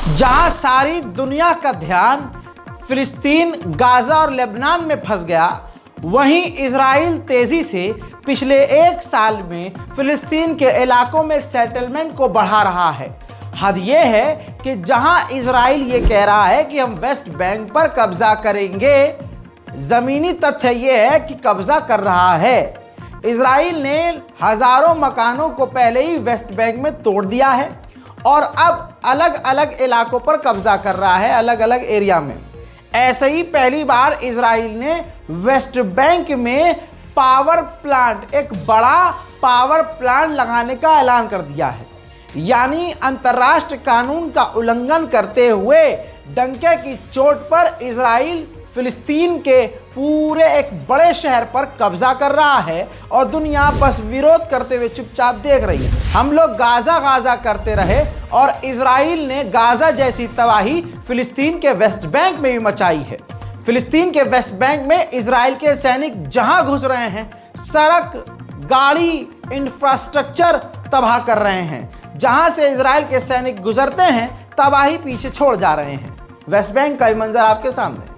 जहां सारी दुनिया का ध्यान फिलिस्तीन, गाजा और लेबनान में फंस गया, वहीं इजराइल तेजी से पिछले एक साल में फिलिस्तीन के इलाकों में सेटलमेंट को बढ़ा रहा है। हद यह है कि जहां इजराइल ये कह रहा है कि हम वेस्ट बैंक पर कब्जा करेंगे, जमीनी तथ्य यह है कि कब्जा कर रहा है। इजराइल ने हजारों मकानों को पहले ही वेस्ट बैंक में तोड़ दिया है और अब अलग अलग इलाकों पर कब्जा कर रहा है, अलग अलग एरिया में। ऐसे ही पहली बार इजराइल ने वेस्ट बैंक में पावर प्लांट, एक बड़ा पावर प्लांट लगाने का ऐलान कर दिया है। यानी अंतर्राष्ट्रीय कानून का उल्लंघन करते हुए डंके की चोट पर इजराइल फिलिस्तीन के पूरे एक बड़े शहर पर कब्जा कर रहा है और दुनिया बस विरोध करते हुए चुपचाप देख रही है। हम लोग गाजा गाजा करते रहे और इजराइल ने गाजा जैसी तबाही फिलिस्तीन के वेस्ट बैंक में भी मचाई है। फिलिस्तीन के वेस्ट बैंक में इजराइल के सैनिक जहां घुस रहे हैं, सड़क, गाड़ी, इंफ्रास्ट्रक्चर तबाह कर रहे हैं। जहां से इजराइल के सैनिक गुजरते हैं, तबाही पीछे छोड़ जा रहे हैं। वेस्ट बैंक का ही मंजर आपके सामने।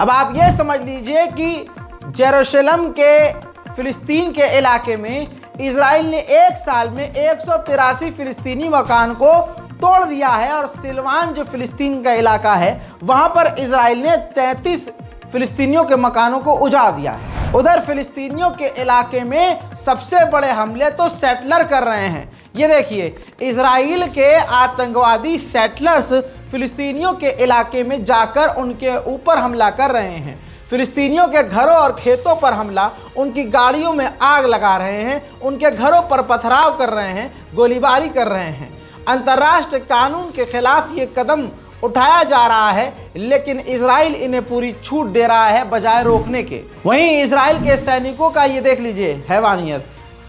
अब आप ये समझ लीजिए कि जेरूशलम के फिलिस्तीन के इलाके में इजराइल ने एक साल में 183 फिलिस्तीनी मकान को तोड़ दिया है और सिलवान जो फिलिस्तीन का इलाका है, वहां पर इजराइल ने 33 फिलिस्तीनियों के मकानों को उजाड़ दिया है। उधर फिलिस्तीनियों के इलाके में सबसे बड़े हमले तो सेटलर कर रहे हैं। ये देखिए, इजराइल के आतंकवादी सेटलर्स फिलिस्तीनियों के इलाके में जाकर उनके ऊपर हमला कर रहे हैं। फिलिस्तीनियों के घरों और खेतों पर हमला, उनकी गाड़ियों में आग लगा रहे हैं, उनके घरों पर पथराव कर रहे हैं, गोलीबारी कर रहे हैं। अंतर्राष्ट्रीय कानून के खिलाफ ये कदम उठाया जा रहा है, लेकिन इजराइल इन्हें पूरी छूट दे रहा है बजाय रोकने के। वहीं इजराइल के सैनिकों का ये देख लीजिए हैवानियत,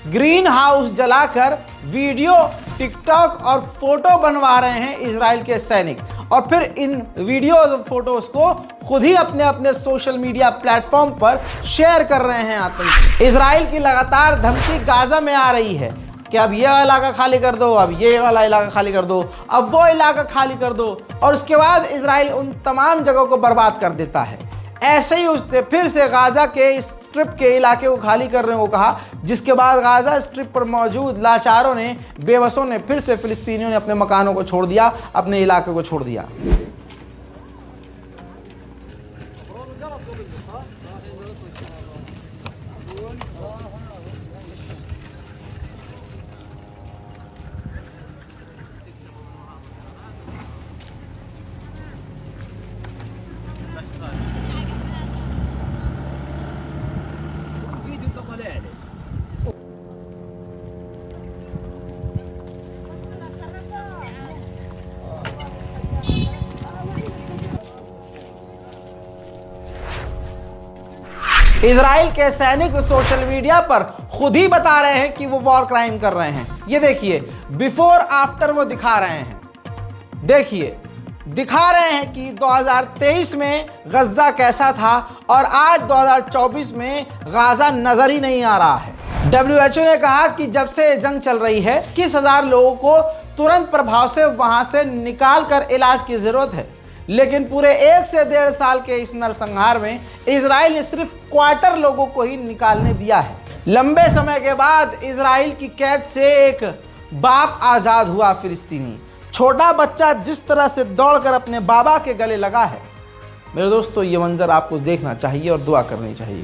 ग्रीन हाउस जलाकर वीडियो, टिकटॉक और फोटो बनवा रहे हैं इजराइल के सैनिक और फिर इन वीडियो और फोटोज को खुद ही अपने अपने सोशल मीडिया प्लेटफॉर्म पर शेयर कर रहे हैं आतंकी। इजराइल की लगातार धमकी गाजा में आ रही है कि अब ये इलाका खाली कर दो, अब ये वाला इलाका खाली कर दो, अब वो इलाका खाली कर दो, और उसके बाद इजराइल उन तमाम जगहों को बर्बाद कर देता है। ऐसे ही उसने फिर से गाजा के स्ट्रिप के इलाके को खाली करने को कहा, जिसके बाद गाजा स्ट्रिप पर मौजूद लाचारों ने, बेबसों ने फिर से फिलिस्तीनियों ने अपने मकानों को छोड़ दिया, अपने इलाके को छोड़ दिया। इजराइल के सैनिक सोशल मीडिया पर खुद ही बता रहे हैं कि वो वॉर क्राइम कर रहे हैं। ये देखिए, बिफोर आफ्टर वो दिखा रहे हैं। देखिए, दिखा रहे हैं कि 2023 में गजा कैसा था और आज 2024 में गाजा नजर ही नहीं आ रहा है। WHO ने कहा कि जब से जंग चल रही है, 21,000 लोगों को तुरंत प्रभाव से वहां से निकाल कर इलाज की जरूरत है, लेकिन पूरे 1 से 1.5 साल के इस नरसंहार में इजराइल ने सिर्फ क्वार्टर लोगों को ही निकालने दिया है। लंबे समय के बाद इजराइल की कैद से एक बाप आजाद हुआ। फिलिस्तीनी छोटा बच्चा जिस तरह से दौड़कर अपने बाबा के गले लगा है, मेरे दोस्तों, ये मंजर आपको देखना चाहिए और दुआ करनी चाहिए।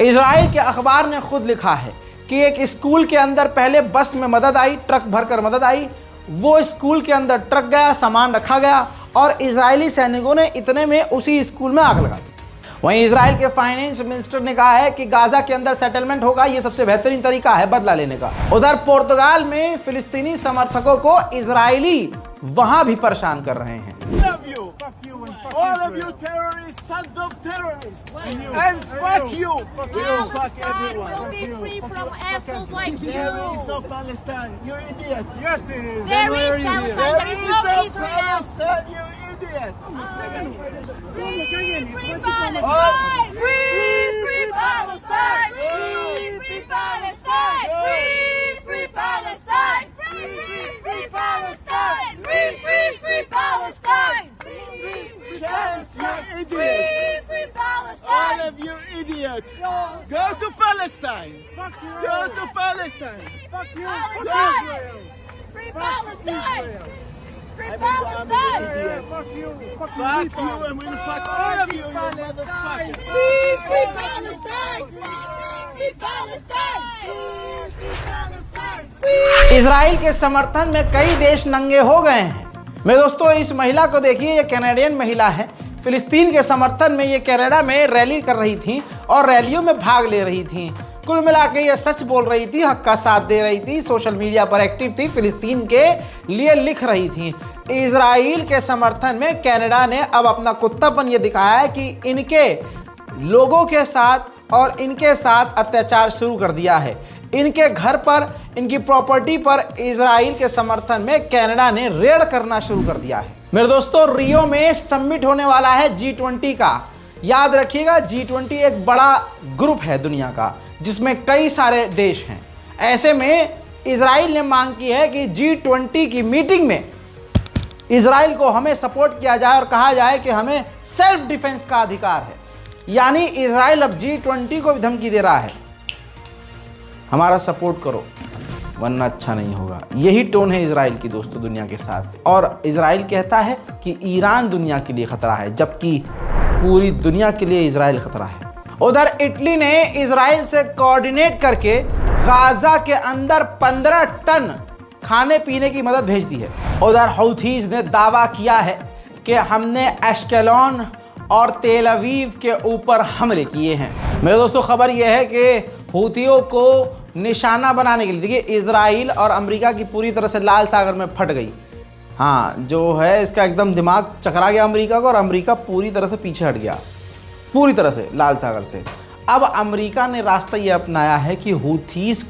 इजराइल के अखबार ने खुद लिखा है कि एक स्कूल के अंदर पहले बस में मदद आई, ट्रक भरकर मदद आई, वो स्कूल के अंदर ट्रक गया, सामान रखा गया और इजरायली सैनिकों ने इतने में उसी स्कूल में आग लगा दी। वहीं इजराइल के फाइनेंस मिनिस्टर ने कहा है कि गाजा के अंदर सेटलमेंट होगा, ये सबसे बेहतरीन तरीका है बदला लेने का। उधर पुर्तगाल में फिलिस्तीनी समर्थकों को इजरायली वहां भी परेशान कर रहे हैं। All of you terrorists, sons of terrorists, and fuck you. Fuck everyone. Palestine will be free from assholes like you. There is no Palestine, you idiot. Yes, it is. There is Palestine. There is no Israel. Palestine, you idiot. Free Palestine. Free Palestine. Free Palestine. Free Palestine. Free Palestine. Free Palestine. Chance, you idiot. Free Palestine. All of you idiot. Go to Palestine. Go to Palestine. Palestine. Free Palestine. Free Palestine. Fuck you and we'll fuck all of you, you motherfucker. Free Palestine. Free Palestine. Free Palestine. Israel के समर्थन में कई देश नंगे हो गए हैं। मेरे दोस्तों, इस महिला को देखिए, ये कैनेडियन महिला है। फिलिस्तीन के समर्थन में ये कनाडा में रैली कर रही थी और रैलियों में भाग ले रही थी। कुल मिला के ये सच बोल रही थी, हक का साथ दे रही थी, सोशल मीडिया पर एक्टिव थी, फिलिस्तीन के लिए लिख रही थी। इजराइल के समर्थन में कनाडा ने अब अपना कुत्तापन ये दिखाया है कि इनके लोगों के साथ और इनके साथ अत्याचार शुरू कर दिया है। इनके घर पर, इनकी प्रॉपर्टी पर इजराइल के समर्थन में कनाडा ने रेड करना शुरू कर दिया है। मेरे दोस्तों, रियो में समिट होने वाला है G20 का। याद रखिएगा, G20 एक बड़ा ग्रुप है दुनिया का जिसमें कई सारे देश हैं। ऐसे में इजराइल ने मांग की है कि G20 की मीटिंग में इजराइल को हमें सपोर्ट किया जाए और कहा जाए कि हमें सेल्फ डिफेंस का अधिकार है। यानी इजराइल अब G20 को भी धमकी दे रहा है, हमारा सपोर्ट करो वरना अच्छा नहीं होगा। यही टोन है इजराइल की दोस्तों दुनिया के साथ। और इजराइल कहता है कि ईरान दुनिया के लिए खतरा है, जबकि पूरी दुनिया के लिए इजराइल खतरा है। उधर इटली ने इजराइल से कोऑर्डिनेट करके गाजा के अंदर 15 टन खाने पीने की मदद भेज दी है। उधर हौथीज ने दावा किया है कि हमने एश्केलॉन और तेल अवीव के ऊपर हमले किए हैं। मेरे दोस्तों, खबर यह है कि हूथियों को निशाना बनाने के लिए, देखिए, इजराइल और अमेरिका की पूरी तरह से लाल सागर में फट गई। हाँ, जो है इसका एकदम दिमाग चकरा गया अमेरिका को और अमेरिका पूरी तरह से पीछे हट गया, पूरी तरह से लाल सागर से। अब अमेरिका ने रास्ता ये अपनाया है कि हूथीज़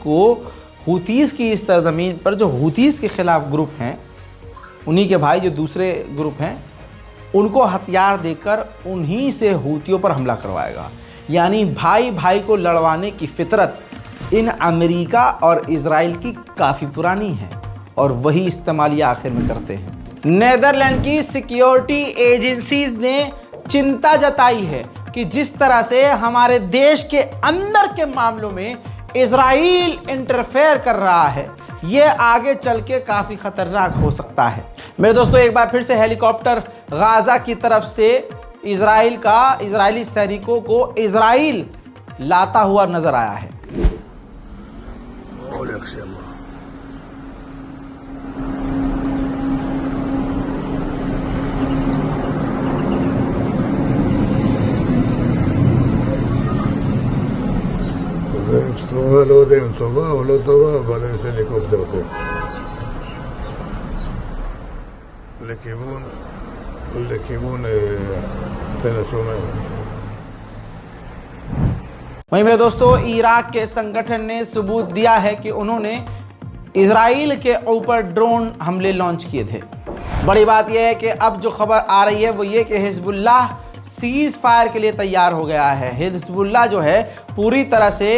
की इस सरजमीन पर जो हूथीज़ के खिलाफ ग्रुप हैं, उन्हीं के भाई जो दूसरे ग्रुप हैं, उनको हथियार देकर उन्हीं से हूथियों पर हमला करवाएगा। यानी भाई भाई को लड़वाने की फितरत इन अमेरिका और इजराइल की काफ़ी पुरानी है और वही इस्तेमाल ये आखिर में करते हैं। नेदरलैंड की सिक्योरिटी एजेंसीज ने चिंता जताई है कि जिस तरह से हमारे देश के अंदर के मामलों में इजराइल इंटरफेयर कर रहा है, ये आगे चल के काफ़ी खतरनाक हो सकता है। मेरे दोस्तों, एक बार फिर से हेलीकॉप्टर गाजा की तरफ से इजरायली सैनिकों को इजराइल लाता हुआ नजर आया है। בשורה לא יודע אם טובה או לא טובה, אבל יש הליקופטר פה. לכיוון תל השומר. वहीं मेरे दोस्तों, इराक के संगठन ने सबूत दिया है कि उन्होंने इजराइल के ऊपर ड्रोन हमले लॉन्च किए थे। बड़ी बात यह है कि अब जो खबर आ रही है वो ये कि हिजबुल्लाह सीज फायर के लिए तैयार हो गया है। हिजबुल्लाह जो है पूरी तरह से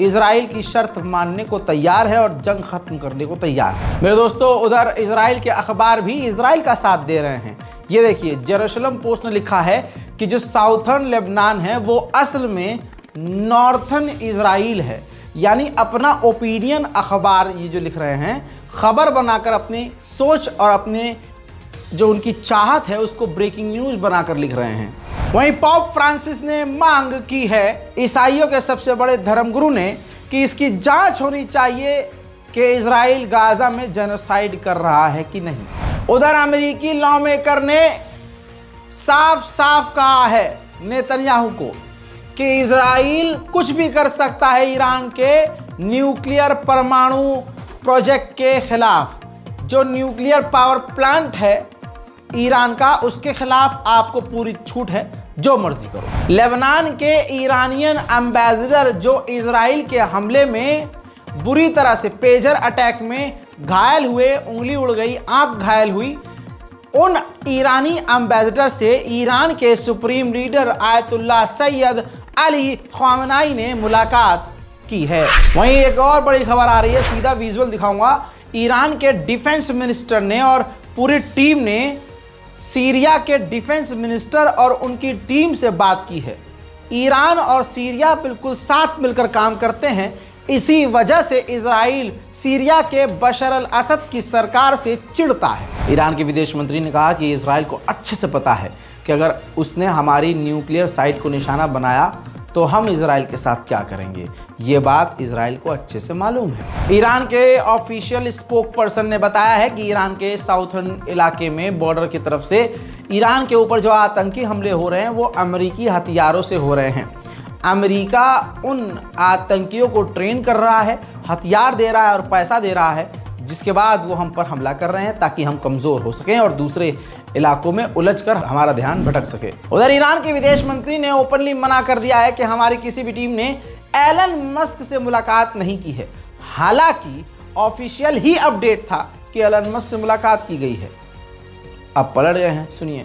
इजराइल की शर्त मानने को तैयार है और जंग खत्म करने को तैयार है। मेरे दोस्तों, उधर इजराइल के अखबार भी इजराइल का साथ दे रहे हैं। ये देखिए, जेरूशलम पोस्ट ने लिखा है कि जो साउथर्न लेबनान है वो असल में नॉर्थर्न इजराइल है। यानी अपना ओपिनियन अखबार ये जो लिख रहे हैं, खबर बनाकर अपनी सोच और अपने जो उनकी चाहत है उसको ब्रेकिंग न्यूज़ बनाकर लिख रहे हैं। वहीं पोप फ्रांसिस ने मांग की है ईसाइयों के सबसे बड़े धर्मगुरु ने कि इसकी जांच होनी चाहिए कि इजराइल गाजा में जेनोसाइड कर रहा है कि नहीं। उधर अमेरिकी लॉ मेकर ने साफ साफ कहा है नेतन्याहू को कि इजराइल कुछ भी कर सकता है ईरान के न्यूक्लियर परमाणु प्रोजेक्ट के खिलाफ। जो न्यूक्लियर पावर प्लांट है ईरान का, उसके खिलाफ आपको पूरी छूट है, जो मर्जी करो। लेबनान के ईरानियन एम्बेसडर जो इजराइल के हमले में बुरी तरह से पेजर अटैक में घायल हुए, उंगली उड़ गई, आंख घायल हुई, उन ईरानी एम्बेसडर से ईरान के supreme leader Ayatollah Syed Ali Khamenei ने मुलाकात की है। वहीं एक और बड़ी खबर आ रही है, सीधा विजुअल दिखाऊंगा। ईरान के डिफेंस मिनिस्टर ने और पूरी टीम ने सीरिया के डिफेंस मिनिस्टर और उनकी टीम से बात की है। ईरान और सीरिया बिल्कुल साथ मिलकर काम करते हैं, इसी वजह से इजराइल सीरिया के बशर अल असद की सरकार से चिढ़ता है। ईरान के विदेश मंत्री ने कहा कि इजराइल को अच्छे से पता है कि अगर उसने हमारी न्यूक्लियर साइट को निशाना बनाया तो हम इजराइल के साथ क्या करेंगे। ये बात इजराइल को अच्छे से मालूम है। ईरान के ऑफिशियल स्पोक पर्सन ने बताया है कि ईरान के साउथर्न इलाके में बॉर्डर की तरफ से ईरान के ऊपर जो आतंकी हमले हो रहे हैं वो अमेरिकी हथियारों से हो रहे हैं। अमेरिका उन आतंकियों को ट्रेन कर रहा है, हथियार दे रहा है और पैसा दे रहा है, जिसके बाद वो हम पर हमला कर रहे हैं ताकि हम कमज़ोर हो सकें और दूसरे इलाकों में उलझकर हमारा ध्यान भटक सके। उधर ईरान के विदेश मंत्री ने ओपनली मना कर दिया है कि हमारी किसी भी टीम ने एलन मस्क से मुलाकात नहीं की है। हालांकि ऑफिशियल ही अपडेट था कि एलन मस्क से मुलाकात की गई है। अब पलट गए हैं, सुनिए।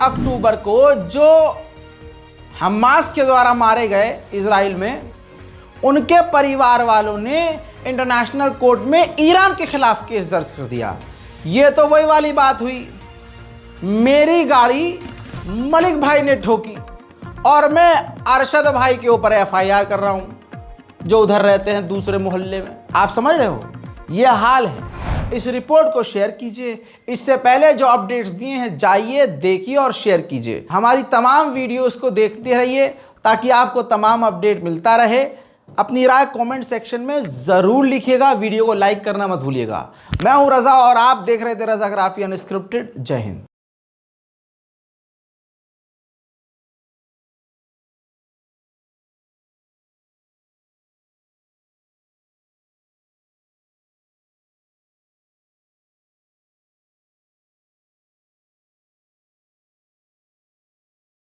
अक्टूबर को जो हमास के द्वारा मारे गए इजराइल में, उनके परिवार वालों ने इंटरनेशनल कोर्ट में ईरान के खिलाफ केस दर्ज कर दिया। ये तो वही वाली बात हुई, मेरी गाड़ी मलिक भाई ने ठोकी और मैं अरशद भाई के ऊपर FIR कर रहा हूं जो उधर रहते हैं दूसरे मोहल्ले में। आप समझ रहे हो, ये हाल है। इस रिपोर्ट को शेयर कीजिए। इससे पहले जो अपडेट्स दिए हैं जाइए, देखिए और शेयर कीजिए। हमारी तमाम वीडियोस को देखते रहिए ताकि आपको तमाम अपडेट मिलता रहे। अपनी राय कमेंट सेक्शन में ज़रूर लिखिएगा। वीडियो को लाइक करना मत भूलिएगा। मैं हूं रज़ा और आप देख रहे थे रज़ा ग्राफी अनस्क्रिप्टेड। जय हिंद।